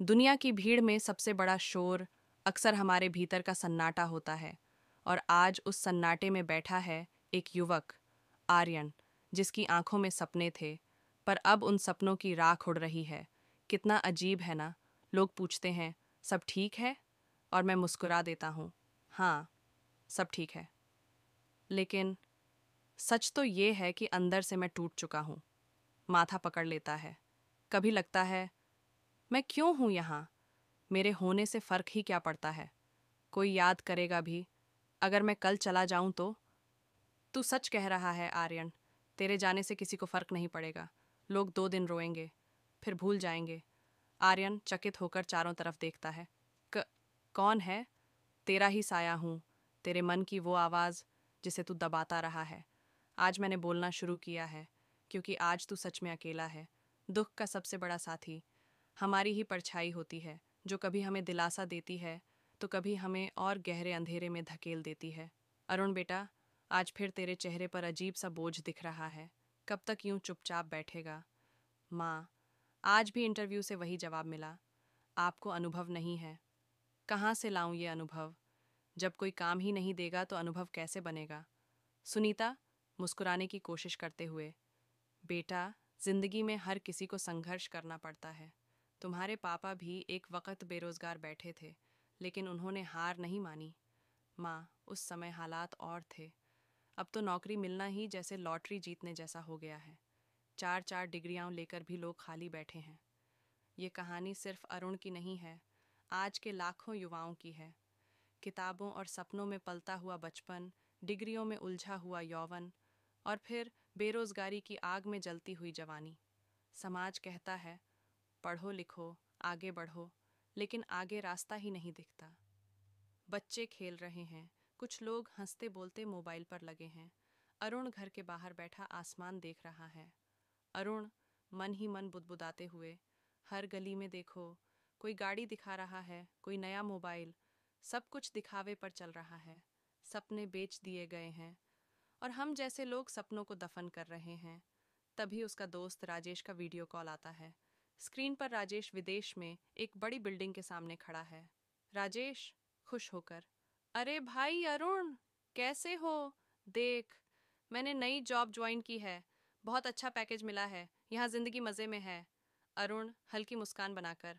दुनिया की भीड़ में सबसे बड़ा शोर अक्सर हमारे भीतर का सन्नाटा होता है। और आज उस सन्नाटे में बैठा है एक युवक, आर्यन, जिसकी आंखों में सपने थे, पर अब उन सपनों की राख उड़ रही है। कितना अजीब है ना। लोग पूछते हैं, सब ठीक है? और मैं मुस्कुरा देता हूँ, हाँ, सब ठीक है। लेकिन सच तो ये है कि अंदर से मैं टूट चुका हूँ। माथा पकड़ लेता है। कभी लगता है, मैं क्यों हूँ यहाँ? मेरे होने से फर्क ही क्या पड़ता है? कोई याद करेगा भी अगर मैं कल चला जाऊं तो? तू सच कह रहा है आर्यन। तेरे जाने से किसी को फर्क नहीं पड़ेगा। लोग 2 दिन रोएंगे, फिर भूल जाएंगे। आर्यन चकित होकर चारों तरफ देखता है। क कौन है? तेरा ही साया हूं, तेरे मन की वो आवाज़ जिसे तू दबाता रहा है। आज मैंने बोलना शुरू किया है, क्योंकि आज तू सच में अकेला है। दुख का सबसे बड़ा साथी हमारी ही परछाई होती है, जो कभी हमें दिलासा देती है तो कभी हमें और गहरे अंधेरे में धकेल देती है। अरुण बेटा, आज फिर तेरे चेहरे पर अजीब सा बोझ दिख रहा है। कब तक यूं चुपचाप बैठेगा? माँ, आज भी इंटरव्यू से वही जवाब मिला, आपको अनुभव नहीं है। कहाँ से लाऊं ये अनुभव? जब कोई काम ही नहीं देगा तो अनुभव कैसे बनेगा? सुनीता, मुस्कुराने की कोशिश करते हुए, बेटा, जिंदगी में हर किसी को संघर्ष करना पड़ता है। तुम्हारे पापा भी एक वक्त बेरोजगार बैठे थे, लेकिन उन्होंने हार नहीं मानी। माँ, उस समय हालात और थे। अब तो नौकरी मिलना ही जैसे लॉटरी जीतने जैसा हो गया है। 4-4 डिग्रियां लेकर भी लोग खाली बैठे हैं। ये कहानी सिर्फ अरुण की नहीं है, आज के लाखों युवाओं की है। किताबों और सपनों में पलता हुआ बचपन, डिग्रियों में उलझा हुआ यौवन, और फिर बेरोजगारी की आग में जलती हुई जवानी। समाज कहता है, पढ़ो लिखो, आगे बढ़ो, लेकिन आगे रास्ता ही नहीं दिखता। बच्चे खेल रहे हैं, कुछ लोग हंसते बोलते मोबाइल पर लगे हैं। अरुण घर के बाहर बैठा आसमान देख रहा है। अरुण मन ही मन बुदबुदाते हुए, हर गली में देखो, कोई गाड़ी दिखा रहा है, कोई नया मोबाइल, सब कुछ दिखावे पर चल रहा है। सपने बेच दिए गए हैं और हम जैसे लोग सपनों को दफन कर रहे हैं। तभी उसका दोस्त राजेश का वीडियो कॉल आता है। स्क्रीन पर राजेश विदेश में एक बड़ी बिल्डिंग के सामने खड़ा है। राजेश खुश होकर, अरे भाई अरुण, कैसे हो? देख, मैंने नई जॉब ज्वाइन की है, बहुत अच्छा पैकेज मिला है, यहाँ जिंदगी मज़े में है। अरुण हल्की मुस्कान बनाकर,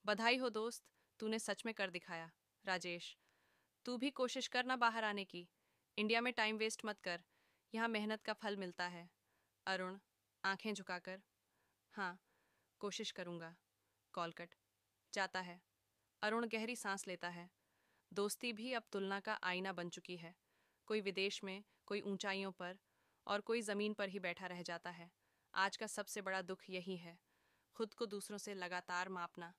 बधाई हो दोस्त, तूने सच में कर दिखाया। राजेश, तू भी कोशिश कर ना बाहर आने की। इंडिया में टाइम वेस्ट मत कर, यहाँ मेहनत का फल मिलता है। अरुण आंखें झुकाकर, हाँ, कोशिश करूँगा। कॉल कट जाता है। अरुण गहरी सांस लेता है। दोस्ती भी अब तुलना का आईना बन चुकी है। कोई विदेश में, कोई ऊंचाइयों पर, और कोई ज़मीन पर ही बैठा रह जाता है। आज का सबसे बड़ा दुख यही है, खुद को दूसरों से लगातार मापना।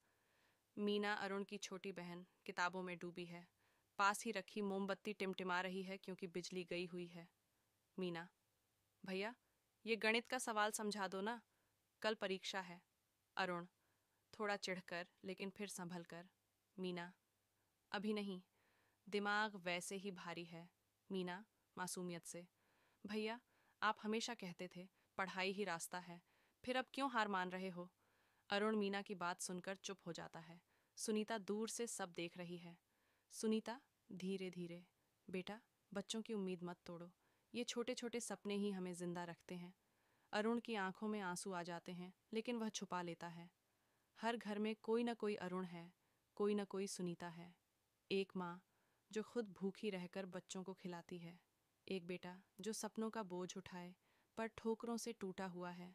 मीना, अरुण की छोटी बहन, किताबों में डूबी है। पास ही रखी मोमबत्ती टिमटिमा रही है क्योंकि बिजली गई हुई है। मीना, भैया, ये गणित का सवाल समझा दो ना, कल परीक्षा है। अरुण थोड़ा चिढ़कर लेकिन फिर संभल कर, मीना, अभी नहीं, दिमाग वैसे ही भारी है। मीना मासूमियत से, भैया, आप हमेशा कहते थे पढ़ाई ही रास्ता है, फिर अब क्यों हार मान रहे हो? अरुण मीना की बात सुनकर चुप हो जाता है। सुनीता दूर से सब देख रही है। सुनीता धीरे धीरे, बेटा, बच्चों की उम्मीद मत तोड़ो, ये छोटे छोटे सपने ही हमें जिंदा रखते हैं। अरुण की आंखों में आंसू आ जाते हैं, लेकिन वह छुपा लेता है। हर घर में कोई ना कोई अरुण है, कोई ना कोई सुनीता है। एक माँ जो खुद भूखी रहकर बच्चों को खिलाती है, एक बेटा जो सपनों का बोझ उठाए पर ठोकरों से टूटा हुआ है,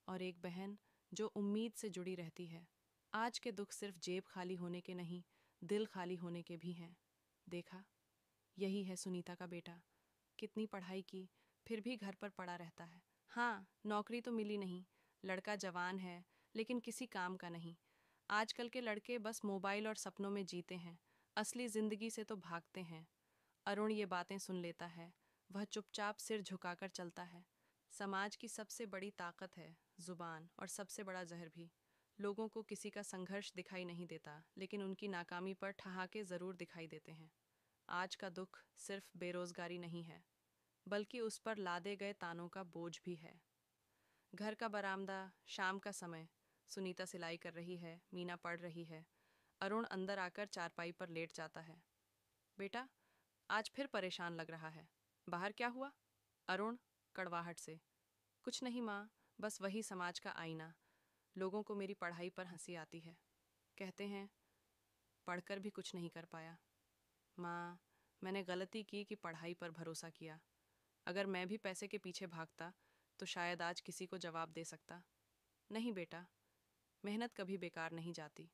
और एक बहन जो उम्मीद से जुड़ी रहती है। आज के दुख सिर्फ जेब खाली होने के नहीं, दिल खाली होने के भी हैं। देखा, यही है सुनीता का बेटा, कितनी पढ़ाई की, फिर भी घर पर पड़ा रहता है। हाँ, नौकरी तो मिली नहीं, लड़का जवान है, लेकिन किसी काम का नहीं। आजकल के लड़के बस मोबाइल और सपनों में जीते हैं, असली जिंदगी से तो भागते हैं। अरुण ये बातें सुन लेता है। वह चुपचाप सिर झुकाकर चलता है। समाज की सबसे बड़ी ताकत है जुबान, और सबसे बड़ा जहर भी। लोगों को किसी का संघर्ष दिखाई नहीं देता, लेकिन उनकी नाकामी पर ठहाके जरूर दिखाई देते हैं। आज का दुख सिर्फ बेरोजगारी नहीं है, बल्कि उस पर लादे गए तानों का बोझ भी है। घर का बरामदा, शाम का समय, सुनीता सिलाई कर रही है, मीना पढ़ रही है। अरुण अंदर आकर चारपाई पर लेट जाता है। बेटा, आज फिर परेशान लग रहा है। बाहर क्या हुआ? अरुण कड़वाहट से। कुछ नहीं माँ, बस वही समाज का आईना। लोगों को मेरी पढ़ाई पर हंसी आती है। कहते हैं पढ़कर भी कुछ नहीं कर पाया। माँ, मैंने गलती की कि पढ़ाई पर भरोसा किया। अगर मैं भी पैसे के पीछे भागता तो शायद आज किसी को जवाब दे सकता। नहीं बेटा, मेहनत कभी बेकार नहीं जाती।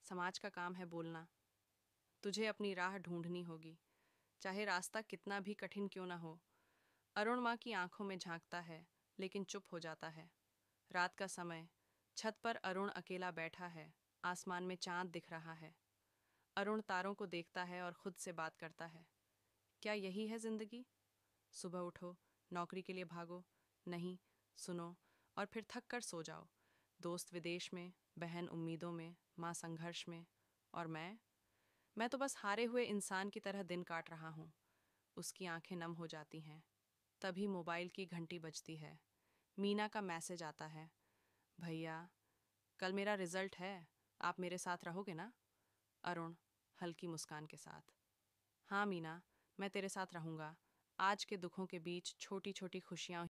समाज का काम है बोलना। तुझे अपनी राह ढूंढनी होगी, चाहे रास्ता कितना भी कठिन क्यों ना हो। अरुण माँ की आंखों में झांकता है, लेकिन चुप हो जाता है। रात का समय, छत पर अरुण अकेला बैठा है। आसमान में चांद दिख रहा है। अरुण तारों को देखता है और खुद से बात करता है। क्या यही है जिंदगी? सुबह उठो, नौकरी के लिए भागो, नहीं, सुनो, और फिर थक कर सो जाओ। दोस्त विदेश में, बहन उम्मीदों में, माँ संघर्ष में, और मैं तो बस हारे हुए इंसान की तरह दिन काट रहा हूँ। उसकी आंखें नम हो जाती हैं। तभी मोबाइल की घंटी बजती है। मीना का मैसेज आता है। भैया, कल मेरा रिजल्ट है, आप मेरे साथ रहोगे ना? अरुण हल्की मुस्कान के साथ। हाँ मीना, मैं तेरे साथ रहूँगा। आज के दुखों के बीच छोटी छोटी खुशियाँ